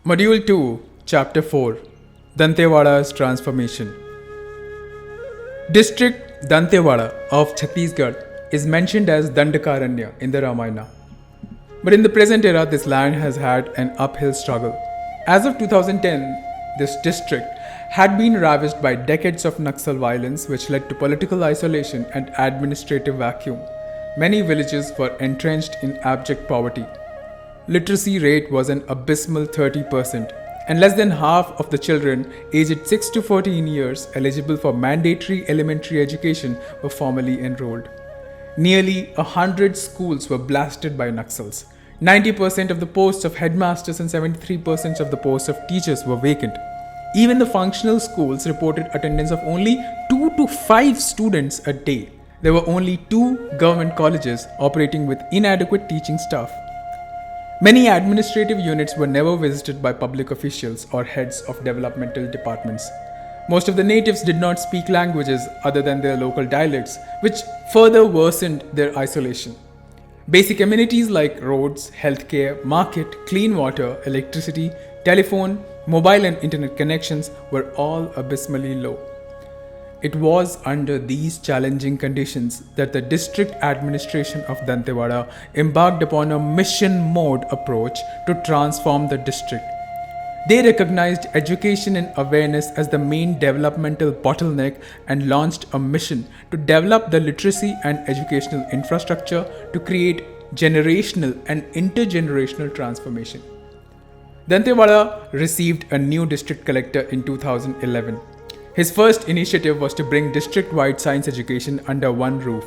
Module 2, Chapter 4, Dantewada's Transformation. District Dantewada of Chhattisgarh is mentioned as Dandakaranya in the Ramayana. But in the present era, this land has had an uphill struggle. As of 2010, this district had been ravaged by decades of Naxal violence, which led to political isolation and administrative vacuum. Many villages were entrenched in abject poverty. Literacy rate was an abysmal 30%, and less than half of the children aged 6 to 14 years eligible for mandatory elementary education were formally enrolled. Nearly 100 schools were blasted by Naxals. 90% of the posts of headmasters and 73% of the posts of teachers were vacant. Even the functional schools reported attendance of only 2 to 5 students a day. There were only 2 government colleges operating with inadequate teaching staff. Many administrative units were never visited by public officials or heads of developmental departments. Most of the natives did not speak languages other than their local dialects, which further worsened their isolation. Basic amenities like roads, healthcare, market, clean water, electricity, telephone, mobile and internet connections were all abysmally low. It was under these challenging conditions that the district administration of Dantewada embarked upon a mission mode approach to transform the district. They recognized education and awareness as the main developmental bottleneck and launched a mission to develop the literacy and educational infrastructure to create generational and intergenerational transformation. Dantewada received a new district collector in 2011. His first initiative was to bring district-wide science education under one roof.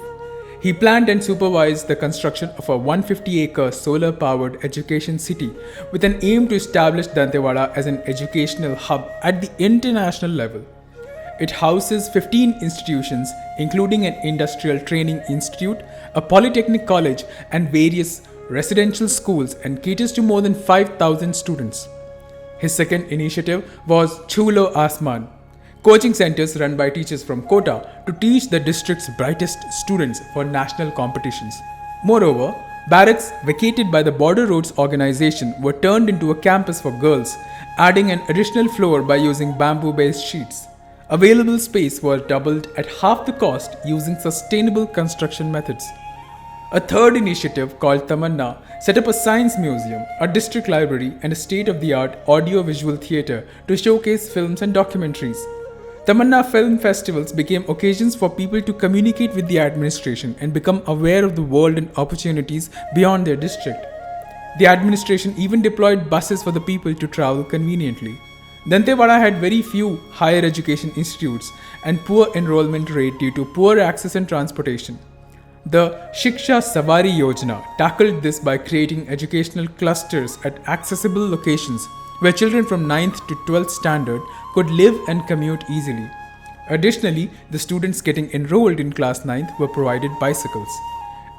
He planned and supervised the construction of a 150-acre solar-powered education city with an aim to establish Dantewada as an educational hub at the international level. It houses 15 institutions, including an industrial training institute, a polytechnic college, and various residential schools, and caters to more than 5,000 students. His second initiative was Chulo Asman, coaching centers run by teachers from Kota to teach the district's brightest students for national competitions. Moreover, barracks vacated by the Border Roads organization were turned into a campus for girls, adding an additional floor by using bamboo-based sheets. Available space was doubled at half the cost using sustainable construction methods. A third initiative called Tamanna set up a science museum, a district library, and a state-of-the-art audio-visual theatre to showcase films and documentaries. Tamanna film festivals became occasions for people to communicate with the administration and become aware of the world and opportunities beyond their district. The administration even deployed buses for the people to travel conveniently. Dantewada had very few higher education institutes and poor enrollment rate due to poor access and transportation. The Shiksha Savari Yojana tackled this by creating educational clusters at accessible locations where children from 9th to 12th standard could live and commute easily. Additionally, the students getting enrolled in class 9th were provided bicycles.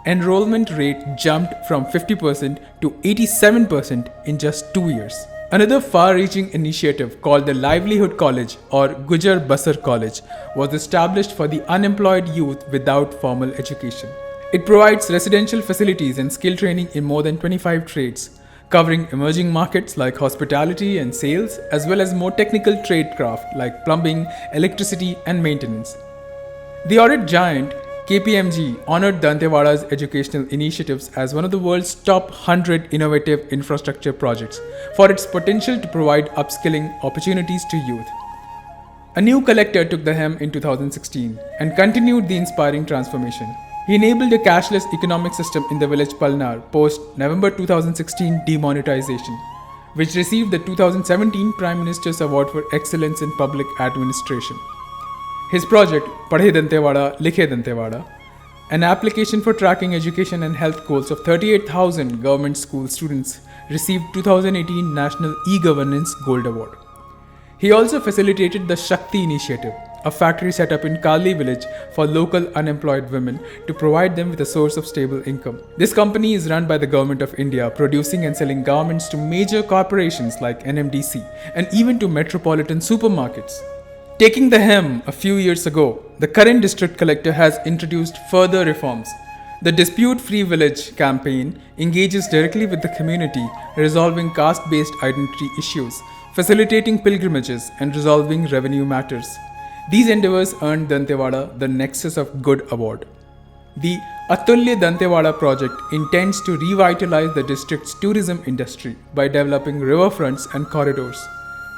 Enrollment rate jumped from 50% to 87% in just 2 years. Another far-reaching initiative called the Livelihood College or Gujar Basar College was established for the unemployed youth without formal education. It provides residential facilities and skill training in more than 25 trades, covering emerging markets like hospitality and sales, as well as more technical trade craft like plumbing, electricity, and maintenance. The audit giant KPMG honored Dantewada's educational initiatives as one of the world's top 100 innovative infrastructure projects for its potential to provide upskilling opportunities to youth. A new collector took the helm in 2016 and continued the inspiring transformation. He enabled a cashless economic system in the village Palnar post November 2016 demonetization, which received the 2017 Prime Minister's Award for Excellence in Public Administration. His project, Padhe Dantewada, Likhe Dantewada, an application for tracking education and health goals of 38,000 government school students, received 2018 National E-Governance Gold Award. He also facilitated the Shakti Initiative, a factory set up in Kali village for local unemployed women to provide them with a source of stable income. This company is run by the Government of India, producing and selling garments to major corporations like NMDC and even to metropolitan supermarkets. Taking the helm a few years ago, the current district collector has introduced further reforms. The Dispute Free Village campaign engages directly with the community, resolving caste based identity issues, facilitating pilgrimages, and resolving revenue matters. These endeavors earned Dantewada the Nexus of Good Award. The Atulya Dantewada project intends to revitalize the district's tourism industry by developing riverfronts and corridors.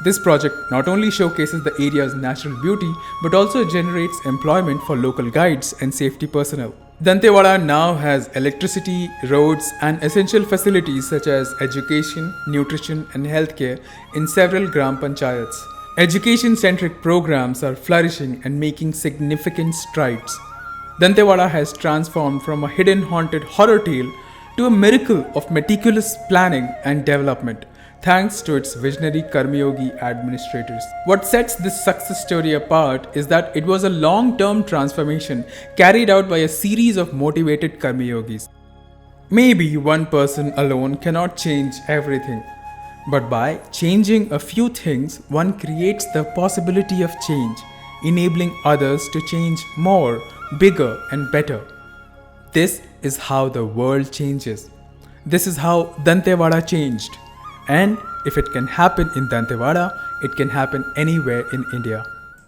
This project not only showcases the area's natural beauty but also generates employment for local guides and safety personnel. Dantewada now has electricity, roads, and essential facilities such as education, nutrition, and healthcare in several gram panchayats. Education centric programs are flourishing and making significant strides. Dantewada has transformed from a hidden haunted horror tale to a miracle of meticulous planning and development, thanks to its visionary Karmayogi administrators. What sets this success story apart is that it was a long-term transformation carried out by a series of motivated Karmayogis. Maybe one person alone cannot change everything, but by changing a few things, one creates the possibility of change, enabling others to change more, bigger, and better. This is how the world changes. This is how Dantewada changed. And if it can happen in Dantewada, it can happen anywhere in India.